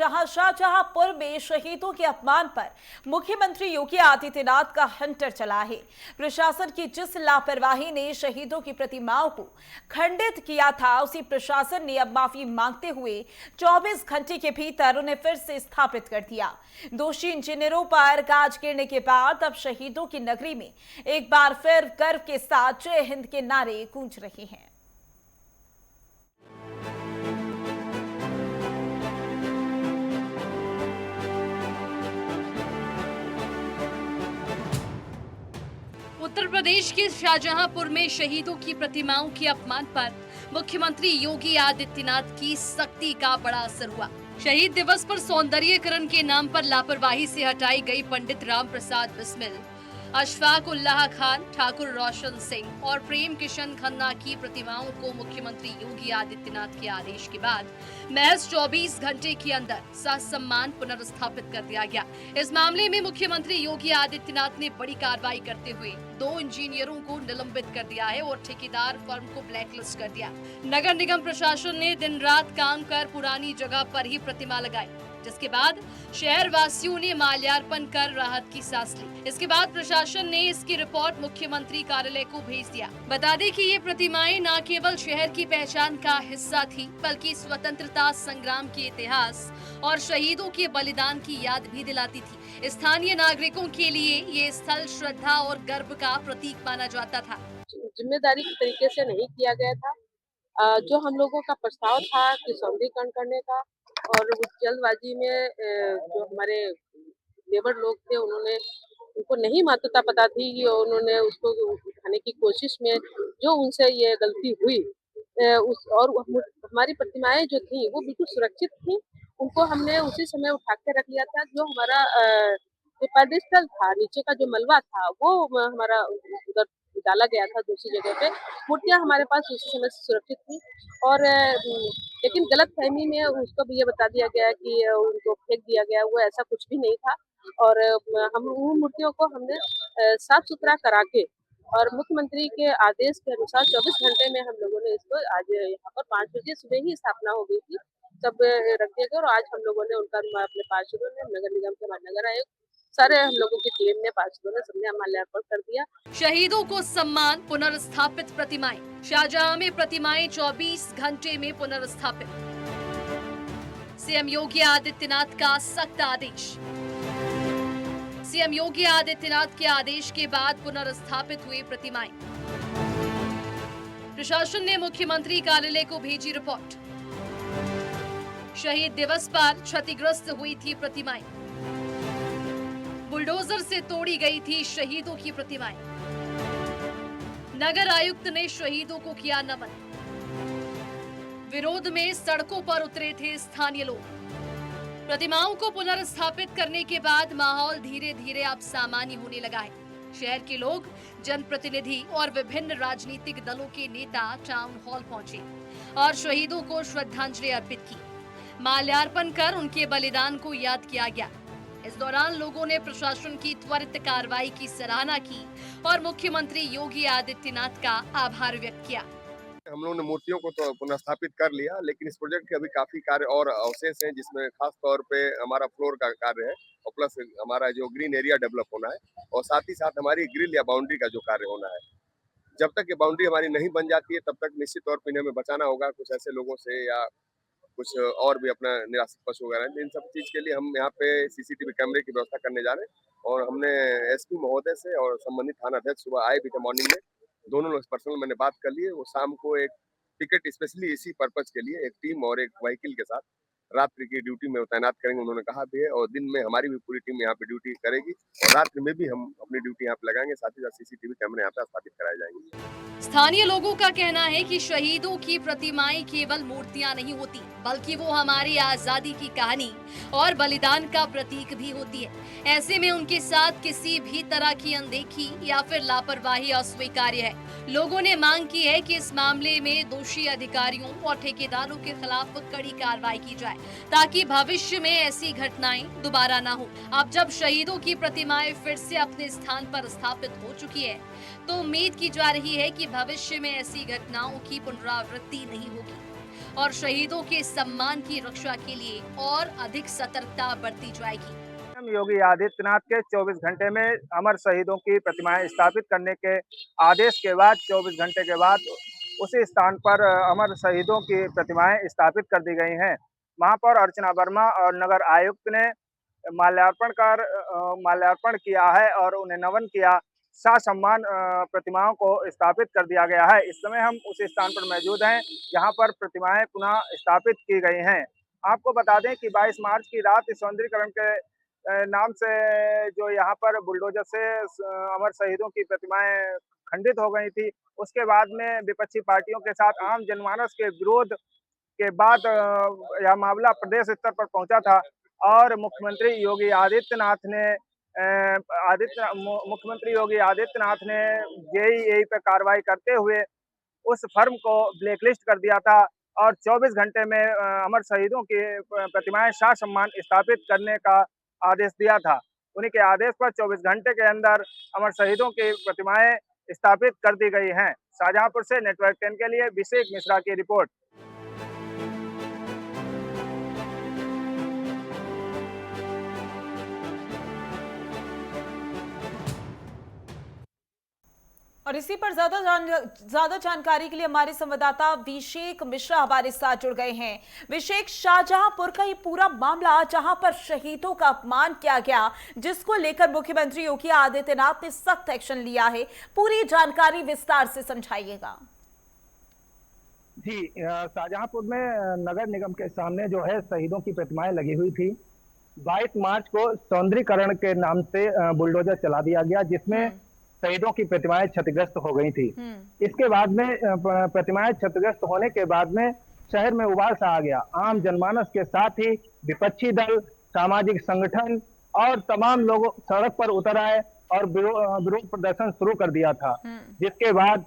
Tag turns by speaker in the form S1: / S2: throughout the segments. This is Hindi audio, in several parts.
S1: जहां शाहजहांपुर में शहीदों के अपमान पर मुख्यमंत्री योगी आदित्यनाथ का हंटर चला है। प्रशासन की जिस लापरवाही ने शहीदों की प्रतिमाओं को खंडित किया था, उसी प्रशासन ने अब माफी मांगते हुए 24 घंटे के भीतर उन्हें फिर से स्थापित कर दिया। दोषी इंजीनियरों पर गाज गिरने के बाद अब शहीदों की नगरी में एक बार फिर गर्व के साथ जय हिंद के नारे गूंज रहे हैं।
S2: उत्तर प्रदेश के शाहजहांपुर में शहीदों की प्रतिमाओं के अपमान पर मुख्यमंत्री योगी आदित्यनाथ की सख्ती का बड़ा असर हुआ। शहीद दिवस पर सौंदर्यीकरण के नाम पर लापरवाही से हटाई गई पंडित राम प्रसाद बिस्मिल, अशफाक उल्लाह खान, ठाकुर रोशन सिंह और प्रेम किशन खन्ना की प्रतिमाओं को मुख्यमंत्री योगी आदित्यनाथ के आदेश के बाद महज 24 घंटे के अंदर ससम्मान पुनर्स्थापित कर दिया गया। इस मामले में मुख्यमंत्री योगी आदित्यनाथ ने बड़ी कार्रवाई करते हुए 2 इंजीनियरों को निलंबित कर दिया है और ठेकेदार फर्म को ब्लैकलिस्ट कर दिया। नगर निगम प्रशासन ने दिन रात काम कर पुरानी जगह पर ही प्रतिमा लगाई, जिसके बाद शहर वासियों ने माल्यार्पण कर राहत की सांस ली। इसके बाद प्रशासन ने इसकी रिपोर्ट मुख्यमंत्री कार्यालय को भेज दिया। बता दें कि ये प्रतिमाएं न केवल शहर की पहचान का हिस्सा थी, बल्कि स्वतंत्रता संग्राम के इतिहास और शहीदों के बलिदान की याद भी दिलाती थी। स्थानीय नागरिकों के लिए ये स्थल श्रद्धा और गर्व का प्रतीक माना जाता था।
S3: जिम्मेदारी के तरीके से नहीं किया गया था। जो हम लोगों का प्रस्ताव था कि सौंदर्यीकरण करने का, और उस जल्दबाजी में जो हमारे लेबर लोग थे, उनको नहीं महत्वता पता थी कि उन्होंने उसको उठाने की कोशिश में जो उनसे ये गलती हुई, हमारी प्रतिमाएं जो थी वो बिल्कुल सुरक्षित थी। उनको हमने उसी समय उठा के रख लिया था। जो हमारा जो पेडेस्टल था, नीचे का जो मलबा था, वो हमारा उधर डाला गया था दूसरी जगह पे। मूर्तियां हमारे पास उसी समय से सुरक्षित थी, और लेकिन गलतफहमी में उसको भी ये बता दिया गया कि उनको फेंक दिया गया। वो ऐसा कुछ भी नहीं था। और हम उन मूर्तियों को हमने साफ सुथरा करा के, और मुख्यमंत्री के आदेश के अनुसार 24 घंटे में हम लोगों ने इसको, आज यहाँ पर 5 बजे सुबह ही स्थापना हो गई थी, सब रख दिया गया। और आज हम लोगों ने उनका, अपने पार्षदों ने, नगर निगम के महानगर आयुक्त, सारे हम लोगों की टीम ने, पार्षदों ने, सबने माल्यार्पण कर दिया।
S2: शहीदों को सम्मान, पुनर्स्थापित प्रतिमाएं। शाहजहां में प्रतिमाएं 24 घंटे में पुनर्स्थापित। सीएम योगी आदित्यनाथ का सख्त आदेश। सीएम योगी आदित्यनाथ के आदेश के बाद पुनर्स्थापित हुई प्रतिमाएं। प्रशासन ने मुख्यमंत्री कार्यालय को भेजी रिपोर्ट। शहीद दिवस पर क्षतिग्रस्त हुई थी प्रतिमाएं। बुलडोजर से तोड़ी गई थी शहीदों की प्रतिमाएं। नगर आयुक्त ने शहीदों को किया नमन। विरोध में सड़कों पर उतरे थे स्थानीय लोग। प्रतिमाओं को पुनर्स्थापित करने के बाद माहौल धीरे धीरे अब सामान्य होने लगा है। शहर के लोग, जनप्रतिनिधि और विभिन्न राजनीतिक दलों के नेता टाउन हॉल पहुंचे और शहीदों को श्रद्धांजलि अर्पित की। माल्यार्पण कर उनके बलिदान को याद किया गया। इस दौरान लोगों ने प्रशासन की त्वरित कार्रवाई की सराहना की और मुख्यमंत्री योगी आदित्यनाथ का आभार व्यक्त किया।
S4: हम लोगों ने मूर्तियों को तो पुनर्स्थापित कर लिया, लेकिन इस प्रोजेक्ट के अभी काफी कार्य और अवशेष हैं, जिसमें खास तौर पे हमारा फ्लोर का कार्य है, और प्लस हमारा जो ग्रीन एरिया डेवलप होना है, और साथ ही साथ हमारी ग्रिल या बाउंड्री का जो कार्य होना है। जब तक ये बाउंड्री हमारी नहीं बन जाती है, तब तक निश्चित तौर पर इन्हें हमें बचाना होगा कुछ ऐसे लोगों से, या कुछ और भी अपना निराश्रित पशु वगैरह। इन सब चीज के लिए हम यहाँ पे सीसीटीवी कैमरे की व्यवस्था करने जा रहे हैं, और हमने एसपी महोदय से और संबंधित थाना अध्यक्ष सुबह आए भी थे मॉर्निंग में। दोनों लोग पर्सनल मैंने बात कर ली है। वो शाम को एक टिकट स्पेशली इसी पर्पज के लिए एक टीम और एक व्हीकल के साथ रात्रि की ड्यूटी में तैनात करेंगे, उन्होंने कहा भी है। और दिन में हमारी भी पूरी टीम यहाँ पे ड्यूटी करेगी, और रात्रि में भी हम अपनी ड्यूटी यहाँ पे लगाएंगे। साथ ही साथ सीसीटीवी कैमरे यहाँ पे स्थापित कराए जाएंगे।
S2: स्थानीय लोगों का कहना है कि शहीदों की प्रतिमाएं केवल मूर्तियां नहीं होती, बल्कि वो हमारी आजादी की कहानी और बलिदान का प्रतीक भी होती है। ऐसे में उनके साथ किसी भी तरह की अनदेखी या फिर लापरवाही अस्वीकार्य है। लोगों ने मांग की है कि इस मामले में दोषी अधिकारियों और ठेकेदारों के खिलाफ कड़ी कार्रवाई की जाए, ताकि भविष्य में ऐसी घटनाएं दोबारा ना हो। अब जब शहीदों की प्रतिमाएं फिर से अपने स्थान पर स्थापित हो चुकी है, तो उम्मीद की जा रही है कि भविष्य में ऐसी घटनाओं की पुनरावृत्ति नहीं होगी और शहीदों के सम्मान की रक्षा के लिए और अधिक सतर्कता बरती जाएगी।
S5: योगी आदित्यनाथ के 24 घंटे में अमर शहीदों की प्रतिमाएं स्थापित करने के आदेश के बाद 24 घंटे के बाद उसी स्थान पर अमर शहीदों की प्रतिमाएं स्थापित कर दी गई हैं। महापौर अर्चना वर्मा और नगर आयुक्त ने माल्यार्पण किया है और उन्हें नमन किया। सम्मान प्रतिमाओं को स्थापित कर दिया गया है। इस समय हम उस स्थान पर मौजूद हैं जहां पर प्रतिमाएं पुनः स्थापित की गई हैं। आपको बता दें कि 22 मार्च की रात सौंदर्यीकरण के नाम से जो यहाँ पर बुलडोजर से अमर शहीदों की प्रतिमाएं खंडित हो गई थी, उसके बाद में विपक्षी पार्टियों के साथ आम जनमानस के विरोध के बाद यह मामला प्रदेश स्तर पर पहुंचा था और मुख्यमंत्री योगी आदित्यनाथ ने जेईई पर कार्रवाई करते हुए उस फर्म को ब्लैकलिस्ट कर दिया था और 24 घंटे में अमर शहीदों की प्रतिमाएं सम्मान स्थापित करने का आदेश दिया था। उन्हीं के आदेश पर 24 घंटे के अंदर अमर शहीदों की प्रतिमाएं स्थापित कर दी गई हैं। शाहजहांपुर से नेटवर्क 10 के लिए अभिषेक मिश्रा की रिपोर्ट।
S1: और इसी पर ज्यादा जानकारी के लिए हमारे संवाददाता अभिषेक मिश्रा हमारे साथ जुड़ गए हैं। अभिषेक, शाहजहांपुर का ये पूरा मामला जहां पर शहीदों का अपमान किया गया, जिसको लेकर मुख्यमंत्री योगी आदित्यनाथ ने सख्त एक्शन लिया है, पूरी जानकारी विस्तार से समझाइएगा।
S5: जी, शाहजहांपुर में नगर निगम के सामने जो है शहीदों की प्रतिमाएं लगी हुई थी। 22 मार्च को सौंदर्यीकरण के नाम से बुलडोजर चला दिया गया, जिसमें शहीदों की प्रतिमाएं क्षतिग्रस्त हो गई थी। इसके बाद में प्रतिमाएं क्षतिग्रस्त होने के बाद में शहर में उबाल सा आ गया। आम जनमानस के साथ ही विपक्षी दल, सामाजिक संगठन और तमाम लोग सड़क पर उतर आए और विरोध प्रदर्शन शुरू कर दिया था, जिसके बाद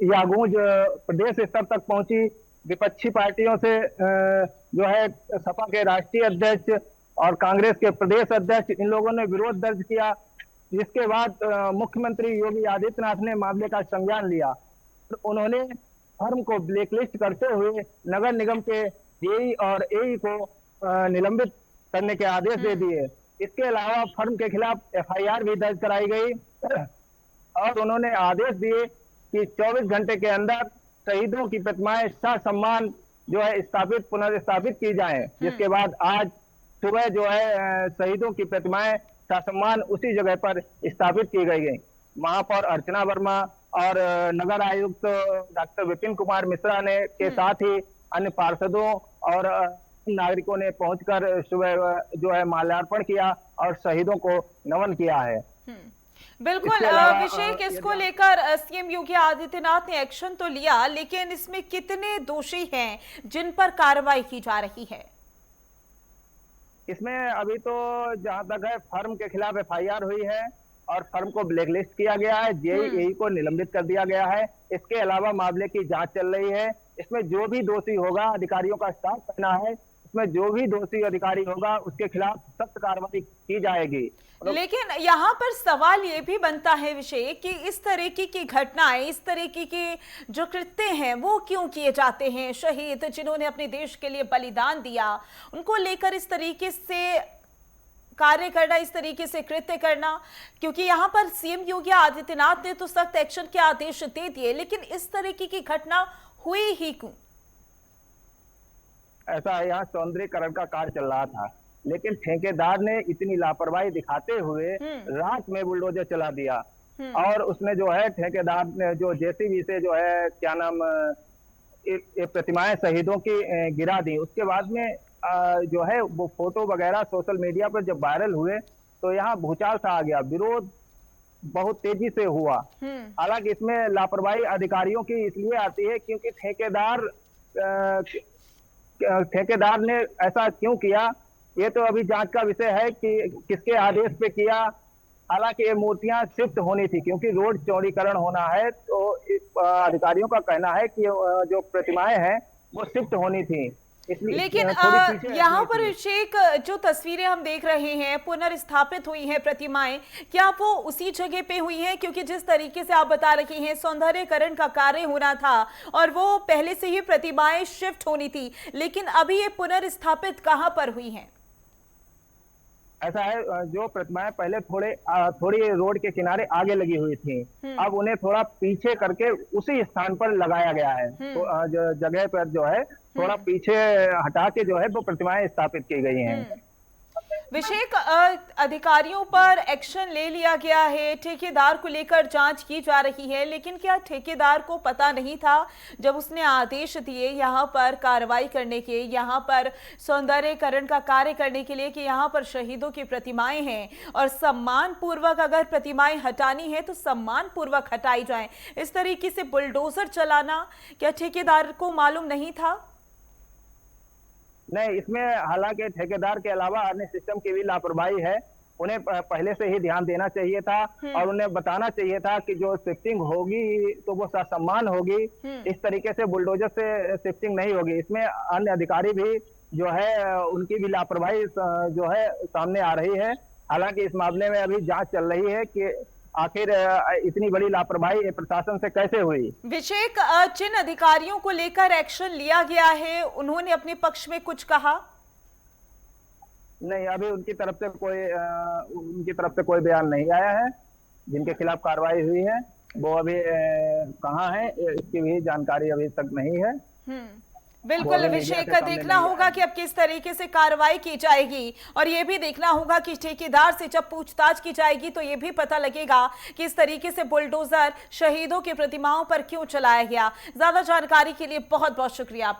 S5: यह गूंज प्रदेश स्तर तक पहुंची। विपक्षी पार्टियों से जो है सपा के राष्ट्रीय अध्यक्ष और कांग्रेस के प्रदेश अध्यक्ष, इन लोगों ने विरोध दर्ज किया, जिसके बाद मुख्यमंत्री योगी आदित्यनाथ ने मामले का संज्ञान लिया। उन्होंने फर्म को ब्लैकलिस्ट करते हुए नगर निगम के जेई और एई को निलंबित करने के आदेश दे दिए। इसके अलावा फर्म के खिलाफ एफआईआर भी दर्ज कराई गई और उन्होंने आदेश दिए कि 24 घंटे के अंदर शहीदों की प्रतिमाएं सम्मान जो है पुनर्स्थापित की जाएं। जिसके बाद आज सुबह जो है शहीदों की प्रतिमाएं सम्मान उसी जगह पर स्थापित की गई। महापौर अर्चना वर्मा और नगर आयुक्त डॉक्टर विपिन कुमार मिश्रा ने के साथ ही अन्य पार्षदों और नागरिकों ने पहुंचकर सुबह जो है माल्यार्पण किया और शहीदों को नमन किया है।
S1: बिल्कुल अभिषेक, इसको लेकर सीएम योगी आदित्यनाथ ने एक्शन तो लिया, लेकिन इसमें कितने दोषी हैं जिन पर कार्रवाई की जा रही है?
S5: इसमें अभी तो जहां तक है फर्म के खिलाफ एफआईआर हुई है और फर्म को ब्लैकलिस्ट किया गया है, जेईई को निलंबित कर दिया गया है। इसके अलावा मामले की जांच चल रही है। इसमें जो भी दोषी होगा, अधिकारियों का साथ कहना है, इसमें जो भी दोषी अधिकारी होगा उसके खिलाफ सख्त कार्रवाई की जाएगी।
S1: लेकिन यहाँ पर सवाल ये भी बनता है विषय कि इस तरीके की घटनाएं, इस तरीके के जो कृत्य हैं वो क्यों किए जाते हैं? शहीद जिन्होंने अपने देश के लिए बलिदान दिया, उनको लेकर इस तरीके से कार्य करना, इस तरीके से कृत्य करना, क्योंकि यहाँ पर सीएम योगी आदित्यनाथ ने तो सख्त एक्शन के आदेश दे दिए, लेकिन इस तरीके की घटना हुई ही क्यों?
S5: ऐसा यहाँ सौंदर्यीकरण का कार्य चल रहा था, लेकिन ठेकेदार ने इतनी लापरवाही दिखाते हुए रात में बुलडोजर चला दिया और उसने जो है ठेकेदार ने जो जेसीबी से जो है क्या नाम प्रतिमाएं शहीदों की गिरा दी। उसके बाद में जो है वो फोटो वगैरह सोशल मीडिया पर जब वायरल हुए तो यहाँ भूचाल सा आ गया, विरोध बहुत तेजी से हुआ। हालांकि इसमें लापरवाही अधिकारियों की इसलिए आती है क्योंकि ठेकेदार ने ऐसा क्यों किया, ये तो अभी जांच का विषय है कि किसके आदेश पे किया। हालांकि ये मूर्तियां शिफ्ट होनी थी, क्योंकि रोड चौड़ीकरण होना है, तो अधिकारियों का कहना है कि जो प्रतिमाएं हैं वो शिफ्ट होनी थी। इसलिए
S1: लेकिन
S5: थोड़ी पीछे
S1: यहाँ
S5: हटनी
S1: पर
S5: थी।
S1: अभिषेक, जो तस्वीरें हम देख रहे हैं पुनर्स्थापित हुई हैं प्रतिमाएं, क्या वो उसी जगह पे हुई हैं? क्योंकि जिस तरीके से आप बता रही हैं सौंदर्यकरण का कार्य होना था और वो पहले से ही प्रतिमाएं शिफ्ट होनी थी, लेकिन अभी ये पुनर्स्थापित कहाँ पर हुई हैं?
S5: ऐसा है, जो प्रतिमाएं पहले थोड़ी रोड के किनारे आगे लगी हुई थी, अब उन्हें थोड़ा पीछे करके उसी स्थान पर लगाया गया है। तो जो जगह पर जो है थोड़ा पीछे हटा के जो है वो प्रतिमाएं स्थापित की गई हैं।
S1: अभिषेक, अधिकारियों पर एक्शन ले लिया गया है, ठेकेदार को लेकर जांच की जा रही है, लेकिन क्या ठेकेदार को पता नहीं था जब उसने आदेश दिए यहाँ पर कार्रवाई करने के, यहाँ पर सौंदर्यकरण का कार्य करने के लिए, कि यहाँ पर शहीदों की प्रतिमाएं हैं और सम्मान पूर्वक अगर प्रतिमाएं हटानी है तो सम्मान पूर्वक हटाई जाएं? इस तरीके से बुलडोजर चलाना क्या ठेकेदार को मालूम नहीं था?
S5: नहीं, इसमें हालांकि ठेकेदार के अलावा अन्य सिस्टम की भी लापरवाही है। उन्हें पहले से ही ध्यान देना चाहिए था और उन्हें बताना चाहिए था कि जो शिफ्टिंग होगी तो वो ससम्मान होगी, इस तरीके से बुलडोजर से शिफ्टिंग नहीं होगी। इसमें अन्य अधिकारी भी जो है उनकी भी लापरवाही जो है सामने आ रही है। हालांकि इस मामले में अभी जांच चल रही है कि आखिर इतनी बड़ी लापरवाही प्रशासन से कैसे हुई।
S1: अभिषेक, जिन अधिकारियों को लेकर एक्शन लिया गया है उन्होंने अपने पक्ष में कुछ कहा?
S5: नहीं, अभी उनकी तरफ से कोई बयान नहीं आया है। जिनके खिलाफ कार्रवाई हुई है वो अभी कहाँ है इसकी भी जानकारी अभी तक नहीं है।
S1: बिल्कुल अभिषेक, देखना होगा कि अब किस तरीके से कार्रवाई की जाएगी और ये भी देखना होगा कि ठेकेदार से जब पूछताछ की जाएगी तो ये भी पता लगेगा कि इस तरीके से बुलडोजर शहीदों की प्रतिमाओं पर क्यों चलाया गया। ज्यादा जानकारी के लिए बहुत बहुत शुक्रिया आपका।